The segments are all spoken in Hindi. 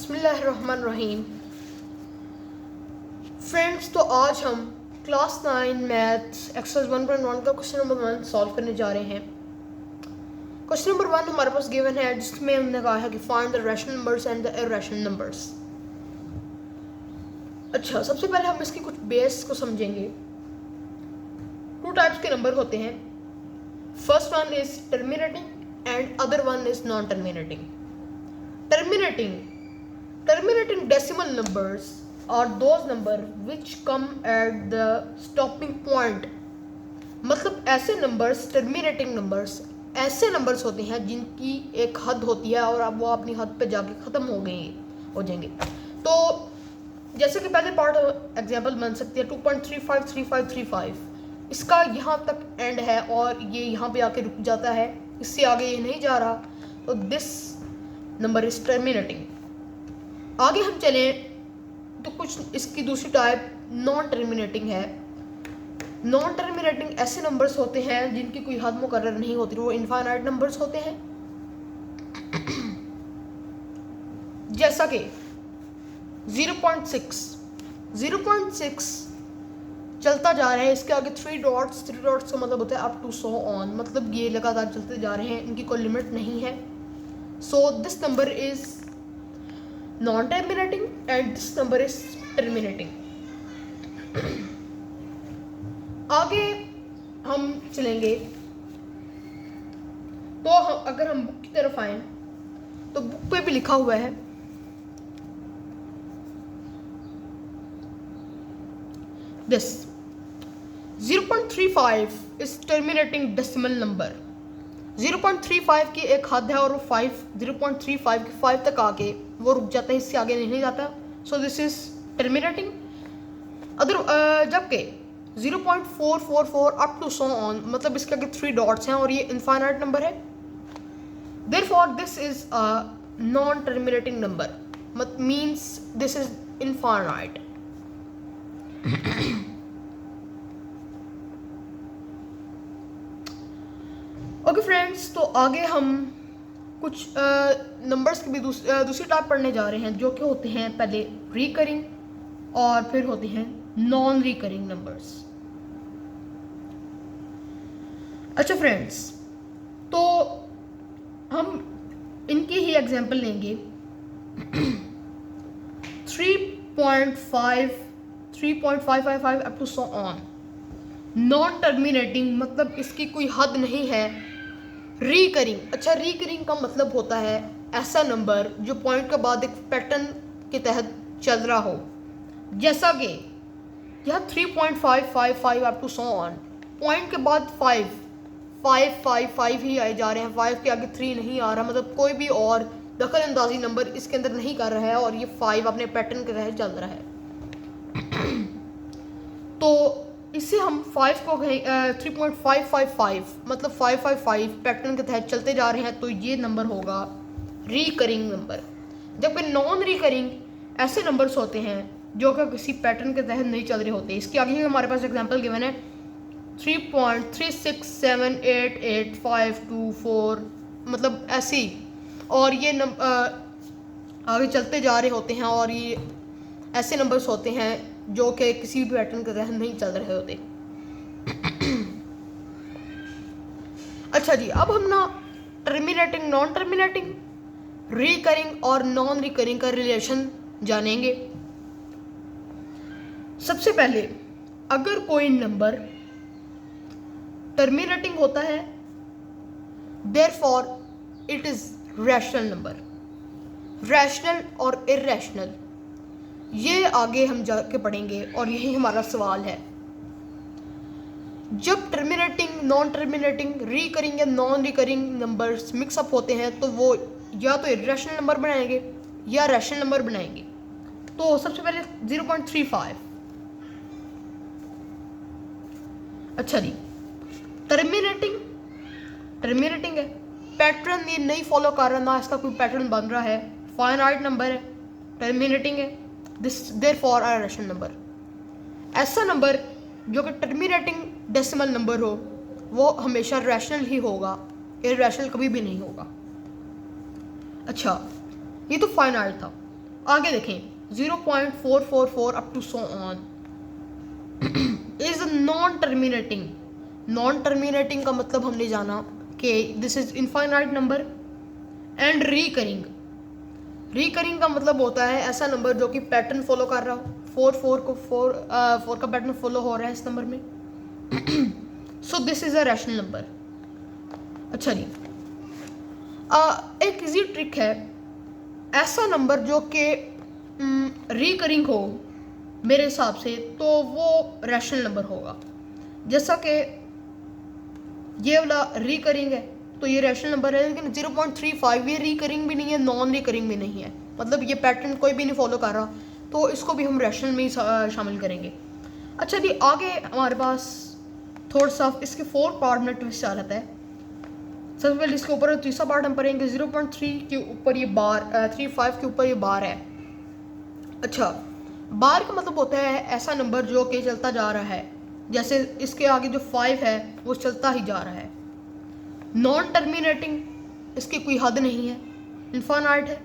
बिस्मिल्लाहिर्रहमानिर्रहीम। फ्रेंड्स, तो आज हम क्लास 9 मैथ्स एक्सरसाइज 1.1 का क्वेश्चन नंबर 1 सॉल्व करने जा रहे हैं। क्वेश्चन नंबर 1 हमारे पास गिवन है, जिसमें हमने कहा है कि find the rational numbers and the irrational numbers. अच्छा, सबसे पहले हम इसकी कुछ बेस को समझेंगे। टू टाइप्स के नंबर होते हैं। First one is terminating and other one is non terminating. Terminating decimal numbers are those number which come at the stopping point। मतलब ऐसे नंबर्स, टर्मिनेटिंग नंबर्स ऐसे नंबर्स होते हैं जिनकी एक हद होती है और अब वो अपनी हद पे जाके ख़त्म हो जाएंगे। तो जैसे कि पहले पार्ट एग्जांपल बन सकती है 2.353535। इसका यहाँ तक एंड है और ये यहाँ पे आके रुक जाता है, इससे आगे ये नहीं जा रहा, तो दिस नंबर इज टर्मिनेटिंग। आगे हम चलें तो कुछ इसकी दूसरी टाइप नॉन टर्मिनेटिंग है। नॉन टर्मिनेटिंग ऐसे नंबर्स होते हैं जिनकी कोई हद मुकर्रर नहीं होती, वो इनफाइनाइट नंबर्स होते हैं। जैसा कि 0.6 चलता जा रहा है, इसके आगे 3 डॉट्स का मतलब होता है अप टू सो ऑन, मतलब ये लगातार चलते जा रहे हैं, इनकी कोई लिमिट नहीं है। So this number is non terminating and this number is terminating. आगे हम चलेंगे तो अगर हम बुक की तरफ आए तो बुक पे भी लिखा हुआ है this 0.35 is terminating decimal number. 0.35 की एक हद है और वो 0.35 के 5 तक आके वो रुक जाता है, इससे आगे नहीं जाता। So this is terminating. जबकि 0.444 अप टू सो ऑन, मतलब इसके आगे 3 डॉट्स हैं और ये इनफाइनाइट नंबर है। Therefore this is a non terminating number, means this is infinite. Okay friends, तो आगे हम कुछ नंबर्स की भी दूसरी टाइप पढ़ने जा रहे हैं, जो कि होते हैं पहले रिकरिंग और फिर होते हैं नॉन रिकरिंग नंबर्स। अच्छा फ्रेंड्स, तो हम इनकी ही एग्जांपल लेंगे। 3.555 up to so on. Non terminating मतलब इसकी कोई हद नहीं है। रिकरिंग, अच्छा रिकरिंग का मतलब होता है ऐसा नंबर जो पॉइंट के बाद एक पैटर्न के तहत चल रहा हो। जैसा कि यह 3.555 up to so on, point के बाद 5 ही आए जा रहे हैं, 5 के आगे 3 नहीं आ रहा, मतलब कोई भी और दखल अंदाजी नंबर इसके अंदर नहीं कर रहा है और ये 5 अपने पैटर्न के तहत चल रहा है। तो इससे हम 5 को 3.555 मतलब 555 पैटर्न के तहत चलते जा रहे हैं, तो ये नंबर होगा रिकरिंग नंबर। जबकि नॉन रिकरिंग ऐसे नंबर्स होते हैं जो कि किसी पैटर्न के तहत नहीं चल रहे होते। इसके आगे हमारे पास एग्जांपल गिवन है 3.36788524, मतलब ऐसी, और ये आगे चलते जा रहे होते हैं और ये ऐसे नंबर्स होते हैं जो कि किसी भी पैटर्न के तहत नहीं चल रहे होते। अच्छा जी, अब हम ना टर्मिनेटिंग, नॉन टर्मिनेटिंग, रिकरिंग और नॉन रिकरिंग का रिलेशन जानेंगे। सबसे पहले, अगर कोई नंबर टर्मिनेटिंग होता है, therefore it is rational number. Rational और इर्रेशनल ये आगे हम जाके पढ़ेंगे और यही हमारा सवाल है। जब टर्मिनेटिंग, नॉन टर्मिनेटिंग, रिकरिंग या नॉन रिकरिंग नंबर्स मिक्सअप होते हैं तो वो या तो इर्रेशनल नंबर बनाएंगे या रैशनल नंबर बनाएंगे। तो सबसे पहले 0.35। अच्छा जी, टर्मिनेटिंग है, पैटर्न ये नहीं फॉलो कर रहा, ना इसका कोई पैटर्न बन रहा है, फाइनाइट नंबर है, टर्मिनेटिंग है, देयरफॉर अ रैशनल नंबर। ऐसा नंबर जो कि टर्मिनेटिंग डेसिमल नंबर हो वो हमेशा रैशनल ही होगा, इर्रेशनल कभी भी नहीं होगा। अच्छा, ये तो फाइनाइट था। आगे देखें 0.444 up to so on is non terminating. Non terminating का मतलब हमने जाना कि this is infinite number and recurring. Recurring का मतलब होता है ऐसा नंबर जो कि पैटर्न फॉलो कर रहा हो। 4 का पैटर्न फॉलो हो रहा है इस नंबर में। So this is a rational number. अच्छा जी, एक इजी ट्रिक है, ऐसा नंबर जो कि रिकरिंग हो मेरे हिसाब से तो वो रैशनल नंबर होगा। जैसा कि ये वाला रिकरिंग है तो ये रैशनल नंबर है, लेकिन 0.35 ये रिकरिंग भी नहीं है, नॉन रिकरिंग भी नहीं है, मतलब ये पैटर्न कोई भी नहीं फॉलो कर रहा, तो इसको भी हम रैशनल में ही शामिल करेंगे। अच्छा जी, आगे हमारे पास थोड़ा सा इसके 4 पार्ट में ट्विस्ट आ जाता है। सबसे पहले इसके ऊपर तीसरा पार्ट हम पढ़ेंगे 0.3 के ऊपर ये बार 35 के ऊपर ये बार है। अच्छा, बार का मतलब होता है ऐसा नंबर जो कि चलता जा रहा है, जैसे इसके आगे जो 5 है वो चलता ही जा रहा है। नॉन टर्मिनेटिंग, इसकी कोई हद नहीं है, इनफाइनाइट है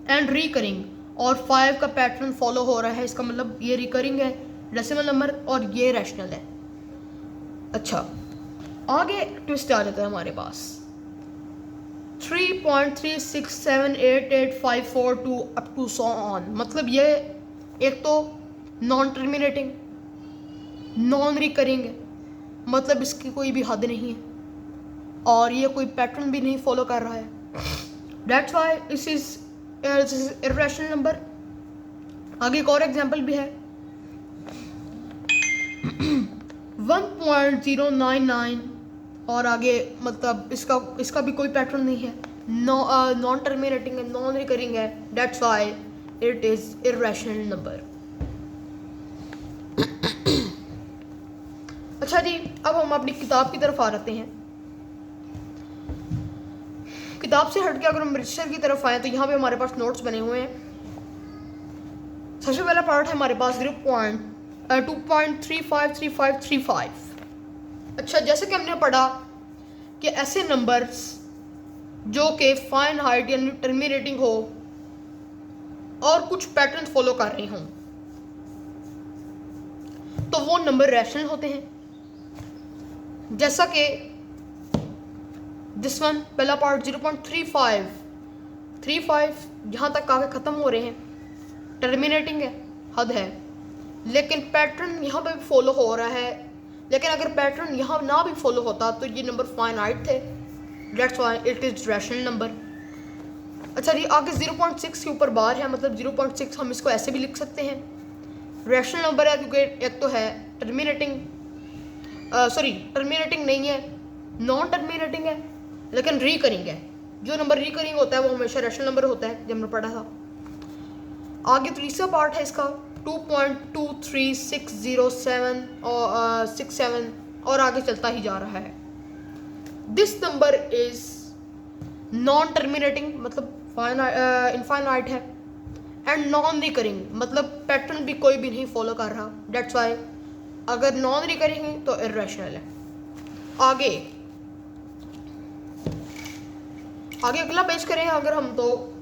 एंड रिकरिंग, और 5 का पैटर्न फॉलो हो रहा है, इसका मतलब ये रिकरिंग है, डेसिमल नंबर, और ये रैशनल है। अच्छा, आगे ट्विस्ट आ जाता है हमारे पास 3.3678852 अप टू सो ऑन। मतलब ये एक तो नॉन टर्मिनेटिंग, नॉन रिकरिंग है, मतलब इसकी कोई भी हद नहीं है और ये कोई पैटर्न भी नहीं फॉलो कर रहा है। That's why this is irrational number. आगे एक और एग्जांपल भी है 1.099, और आगे मतलब इसका भी कोई पैटर्न नहीं है, नॉन टर्मिनेटिंग है, नॉन रिकरिंग है, that's why it is irrational number. अच्छा जी, अब हम अपनी किताब की तरफ आ जाते हैं। किताब से हट के अगर हम रजिस्टर की तरफ आए तो यहाँ पे हमारे पास नोट्स बने हुए हैं। सबसे पहला पार्ट है हमारे पास 2.353535। अच्छा, जैसे कि हमने पढ़ा कि ऐसे नंबर्स जो कि फाइनाइट यानी टर्मिनेटिंग हो और कुछ पैटर्न फॉलो कर रहे हों तो वो नंबर रैशनल होते हैं। जैसा कि दिस वन, पहला पार्ट 0.35 जहाँ तक आगे ख़त्म हो रहे हैं, टर्मिनेटिंग है, हद है, लेकिन पैटर्न यहाँ पे भी फॉलो हो रहा है। लेकिन अगर पैटर्न यहाँ ना भी फॉलो होता तो ये नंबर फाइनाइट थे, that's why it is rational number. अच्छा जी, आगे 0.6 के ऊपर बार है, मतलब 0.6 हम इसको ऐसे भी लिख सकते हैं, रैशनल नंबर है क्योंकि एक तो है टर्मिनेटिंग, टर्मिनेटिंग नहीं है, नॉन टर्मिनेटिंग है, लेकिन रिकरिंग है। जो नंबर रिकरिंग होता है वो हमेशा रैशनल नंबर होता है, जब हमने पढ़ा था। आगे तीसरा पार्ट है इसका 2.23607 और 67 और आगे चलता ही जा रहा है। This number is non terminating, मतलब इनफाइनाइट है, एंड नॉन रिकरिंग, मतलब पैटर्न भी कोई भी नहीं फॉलो कर रहा, दैट्स व्हाई अगर नॉन रिकरिंग है तो इर्रेशनल है। आगे अगला पेज करें अगर हम तो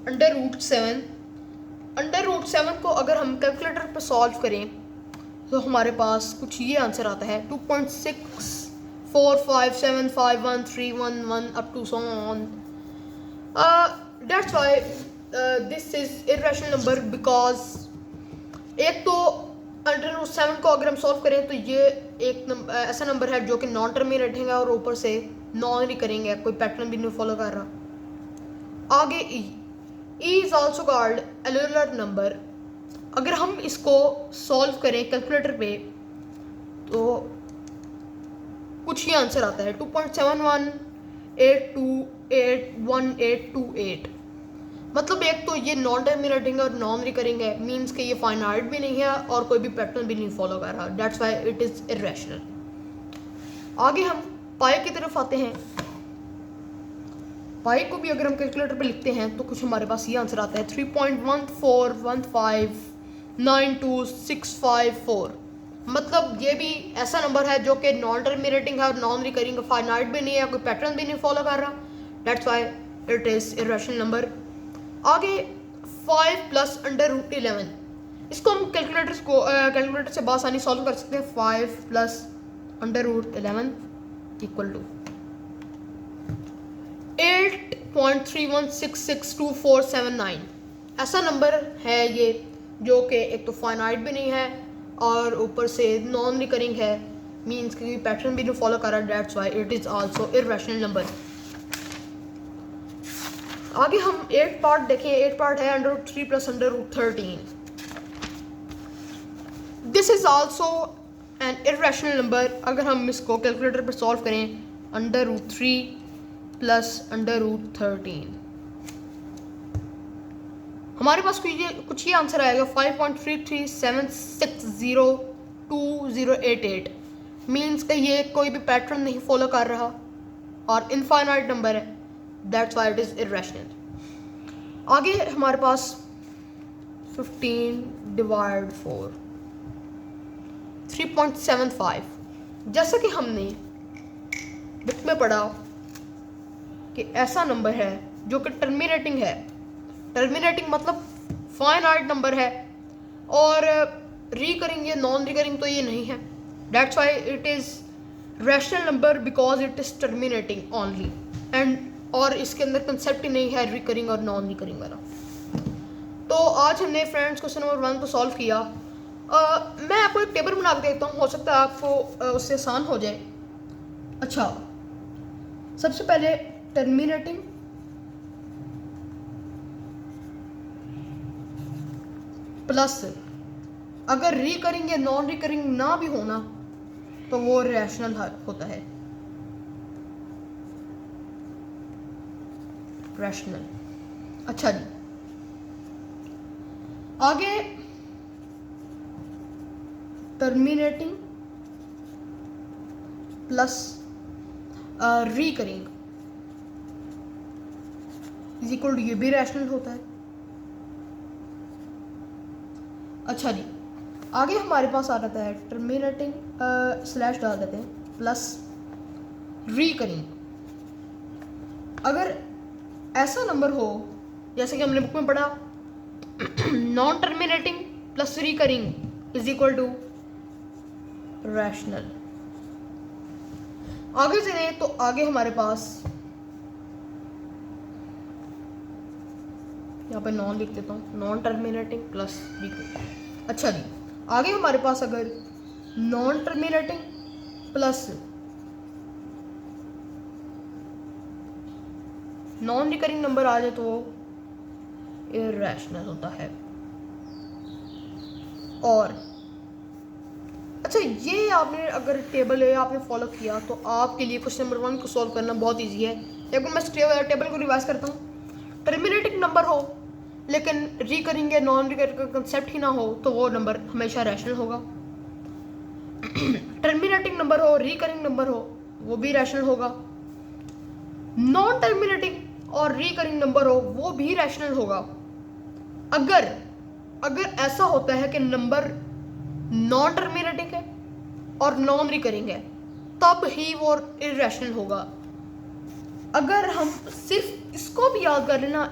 √7 को अगर हम कैलकुलेटर पर सॉल्व करें तो हमारे पास कुछ ये आंसर आता है 2.645751311 up to so on. That's why this is irrational number, because एक तो √7 को अगर हम सॉल्व करें तो ये एक ऐसा नंबर है जो कि नॉन टर्मिनेटिंग है और ऊपर से नॉन रिकरिंग है, कोई पैटर्न भी नहीं फॉलो कर रहा। आगे e is also called Euler number. अगर हम इसको सॉल्व करें कैलकुलेटर पे तो कुछ ही आंसर आता है 2.7182811828। मतलब एक तो ये नॉन टर्मिनेटिंग और नॉन रिकरिंग है, मींस कि ये फाइनाइट भी नहीं है और कोई भी पैटर्न भी नहीं फॉलो कर रहा, that's why it is irrational. आगे हम पाई की तरफ आते हैं। पाई को भी अगर हम कैलकुलेटर पे लिखते हैं तो कुछ हमारे पास ये आंसर आता है 3.141592654। मतलब ये भी ऐसा नंबर है जो कि नॉन टर्मिनेटिंग है और नॉन रिकरिंग, फाइनाइट भी नहीं है, कोई पैटर्न भी नहीं फॉलो कर रहा, that's why it is irrational number. आगे 5 प्लस अंडर रूट 11। इसको हम कैलकुलेटर से आसानी सॉल्व कर सकते हैं। 5 plus under root 11 equal to 8.31662479। ऐसा नंबर है ये जो कि एक तो फाइनाइट भी नहीं है और ऊपर से नॉन रिकरिंग है, मीन्स कि पैटर्न भी नहीं फॉलो कर रहा, that's why it is also irrational number. आगे हम 8 पार्ट देखें। 8 पार्ट है under root 3 plus under root 13। This is also an irrational number. अगर हम इसको कैलकुलेटर पर सॉल्व करें, under root 3 plus under root 13, हमारे पास कुछ ये आंसर आएगा 5.33760288। मीन्स कि ये कोई भी पैटर्न नहीं फॉलो कर रहा और इनफाइनाइट नंबर है, that's why it is irrational. आगे हमारे पास 15 डिवाइड 4 3.75। जैसा कि हमने बुक में पढ़ा कि ऐसा नंबर है जो कि टर्मिनेटिंग है। टर्मिनेटिंग मतलब फाइनाइट नंबर है और रिकरिंग या नॉन रिकरिंग तो ये नहीं है, that's why it is rational number because it is terminating only and और इसके अंदर कंसेप्ट ही नहीं है रिकरिंग और नॉन रिकरिंग वाला। तो आज हमने फ्रेंड्स क्वेश्चन नंबर 1 को सॉल्व किया। मैं आपको एक टेबल बना के देखता हूँ, हो सकता है आपको उससे आसान हो जाए। अच्छा, सबसे पहले टर्मिनेटिंग प्लस अगर रिकरिंग या नॉन रिकरिंग ना भी होना तो वो रैशनल होता है, रैशनल। अच्छा जी, आगे terminating plus recurring is equal to ये भी रैशनल होता है। अच्छा जी, आगे हमारे पास आ जाता है टर्मिनेटिंग स्लैश डाल देते हैं प्लस रिकरिंग। अगर ऐसा नंबर हो जैसे कि हमने बुक में पढ़ा non terminating plus recurring is equal to rational. आगे चले तो आगे हमारे पास यहाँ पे नॉन लिख देता हूँ, नॉन टर्मिनेटिंग प्लस रिकरिंग। अच्छा जी, आगे हमारे पास अगर non terminating plus non recurring number आ जाए तो वो इररेशनल होता है। और अच्छा, ये आपने अगर टेबल है आपने फॉलो किया तो आपके लिए क्वेश्चन नंबर 1 को सॉल्व करना बहुत इजी है। एक बार मैं टेबल को रिवाइज करता हूँ। टर्मिनेटिंग नंबर हो लेकिन रिकरिंग या नॉन रिकरिंग का कंसेप्ट ही ना हो तो वो नंबर हमेशा रैशनल होगा। टर्मिनेटिंग नंबर हो, रिकरिंग नंबर हो, वो भी रैशनल होगा। नॉन टर्मिनेटिंग और रिकरिंग नंबर हो वो भी रैशनल होगा। अगर ऐसा होता है कि नंबर नॉन टर्मिनेटिंग है और नॉन रिकरिंग है तब ही वो इररेशनल होगा। अगर हम सिर्फ इसको भी याद कर लेना,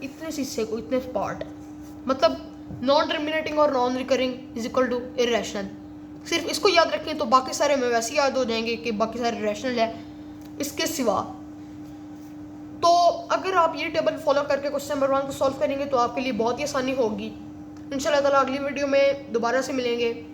इतने हिस्से को, इतने पार्ट, मतलब नॉन टर्मिनेटिंग और non recurring is equal to irrational, सिर्फ इसको याद रखें तो बाकी सारे हमें वैसे याद हो जाएंगे कि बाकी सारे रैशनल है इसके सिवा। तो अगर आप ये टेबल फॉलो करके क्वेश्चन नंबर 1 को सॉल्व करेंगे तो आपके लिए बहुत ही आसानी होगी। इंशाल्लाह ताला अगली वीडियो में दोबारा से मिलेंगे।